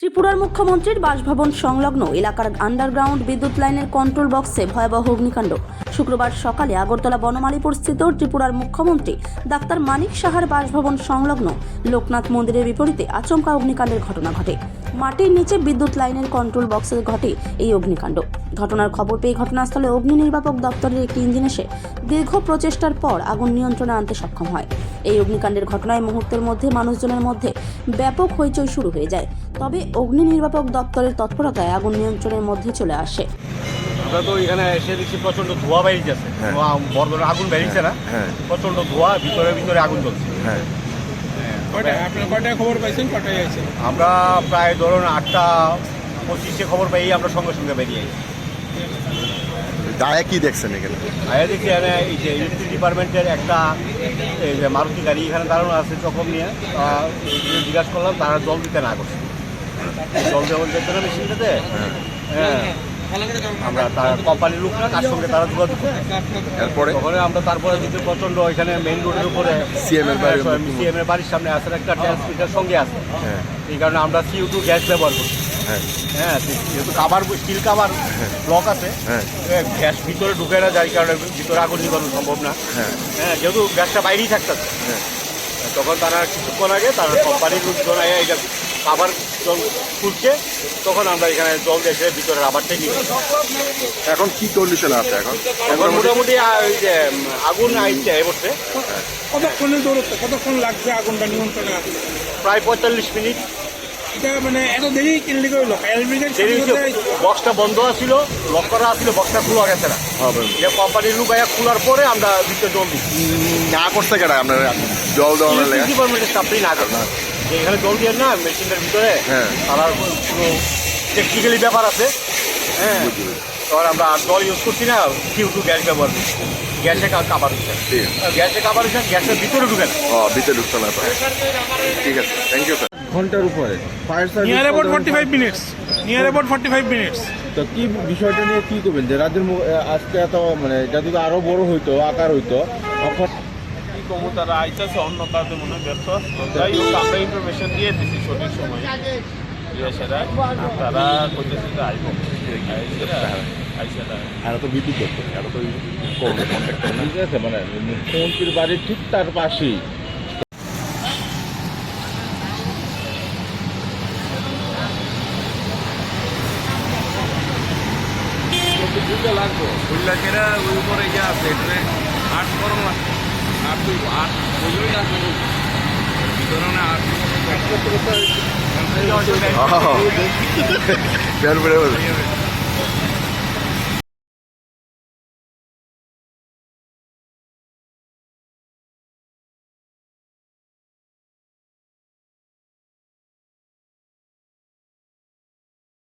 ত্রিপুরার মুখ্যমন্ত্রীর বাসভবন সংলগ্ন এলাকার আন্ডারগ্রাউন্ড বিদ্যুৎ লাইনের কন্ট্রোল বক্সে ভয়াবহ অগ্নিকাণ্ড। শুক্রবার সকালে আগরতলা বনমালীপুর স্থিত ত্রিপুরার মুখ্যমন্ত্রী ডাক্তার মানিক সাহার বাসভবন সংলগ্ন লোকনাথ মন্দিরের বিপরীতে আচমকা অগ্নিকাণ্ডের ঘটনা ঘটে। মাটির নিচে বিদ্যুৎ লাইনের কন্ট্রোল বক্সে ঘটে এই অগ্নিকাণ্ড। ঘটনার খবর পেয়ে ঘটনাস্থলে অগ্নি নির্বাপক দপ্তরের একটি ইঞ্জিন এসে দীর্ঘ প্রচেষ্টার পর আগুন নিয়ন্ত্রণে আনতে সক্ষম হয়। এই অগ্নিকাণ্ডের ঘটনায় মুহূর্তের মধ্যে মানুষজনের মধ্যে ব্যাপক হইচই শুরু হয়ে যায়। তবে অগ্নি নির্বাপক দপ্তরের তৎপরতায় আগুন নিয়ন্ত্রণের মধ্যে চলে আসে। আমরা তো এখানে এসে দেখছি প্রচন্ড ধোঁয়া বেরিয়েছে, বড় ধরনের আগুন বেরিয়েছে না, প্রচন্ড ধোঁয়া, ভিতরে আগুন জ্বলছে। কয়টায় খবর পাইছেন, কয়টায় আইছেন? আমরা প্রায় ধরুন 8:25 খবর পেয়েই আমরা সঙ্গে সঙ্গে বেরিয়ে যাই। গায়ে কি দেখছেন এখানে? আগে দেখছি এখানে এই যে ইলেকট্রিক ডিপার্টমেন্টের একটা এই যে মারুতি গাড়ি এখানে দাঁড়ানো আছে চকম নিয়ে, জিজ্ঞাসা করলাম, তারা জল দিতে না করছে। জল দেওয়া যেতে না মেশিনটাতে, হ্যাঁ আমরা তার কোম্পানির লোকরা তার সঙ্গে তারা যোগাযোগ করে এরপরে ওখানে আমরা তারপরে যদি প্রচন্ড এখানে মেইন রোডের উপরে সিএম এর বাড়ির সামনে আসার একটা ট্রান্সমিটার সঙ্গে আছে, এই কারণে আমরা CO2 গ্যাস ব্যবহার করছি। হ্যাঁ, যেহেতু কাভার স্টিল কাভার ব্লক আছে, গ্যাস ভিতরে ঢুকে না, যার কারণে ভিতরে আগুন নিবানো সম্ভব না। হ্যাঁ, যেহেতু গ্যাসটা বাইরেই থাকতেছে, তখন তারা কিছুক্ষণ আগে তারা কোম্পানির লোকজন এটা কাভার জল খুলছে, তখন আমরা এখানে জল দেখে ভিতরে আবারটাই নিয়ে। এখন কি কন্ডিশন আছে? এখন মোটামুটি ওই যে আগুন আইছে এবছর কতক্ষণ লাগছে আগুনটা নিয়ন্ত্রণে আসতে? প্রায় 45 মিনিট। এটা মানে এত দেরি কিনলে করলো? বক্সটা বন্ধ আছিল, লক করা আছিল, বক্সটা খোলা গেছে না, যে কোম্পানির লোক আয়া খোলার পরে আমরা ভিতরে জল দিচ্ছি। না করতে কেটে আপনার জল দেওয়ার লাগে ডিপার্টমেন্টের স্টাফটাই না করে, যে এখানে জল দিয়ে না মেশিনের ভিতরে তারা কোনো টেকনিক্যালি ব্যাপার আছে। হ্যাঁ, তখন আমরা জল ইউজ করছি না, CO2 গ্যাস ব্যবহার করছি। গ্যাসে কাভার হচ্ছে, গ্যাসের ভিতরে ঢুকে না। ভিতরে ঢুকতে না। ঠিক আছে, থ্যাংক ইউ স্যার। ঘন্টার উপরে ফায়ার নিয়ার অ্যাবাউট 45 মিনিটস। তো কি বিষয়টা নিয়ে কি করবেন যে রাজ্যের আজকে এত মানে যদি আরো বড় হইতো, আকার হইতো, কি কমু, তারা আইতেছে অন্য কাজে মনে হয় ব্যর্থ। যাই হোক, আমরা ইনফরমেশন দিয়ে দিচ্ছি সঠিক সময়, তারা করতেছে যে আইব আর তো বিদ্যুৎ দপ্তর, আর তো ঠিক আছে, মানে মুখ্যমন্ত্রীর বাড়ির ঠিক তার পাশেই। লাগবো ফুল্লাকেরা ওই উপরে যা আছে এখানে 8 গরম লাগছে, 8 বইই লাগবে ভিতরে 8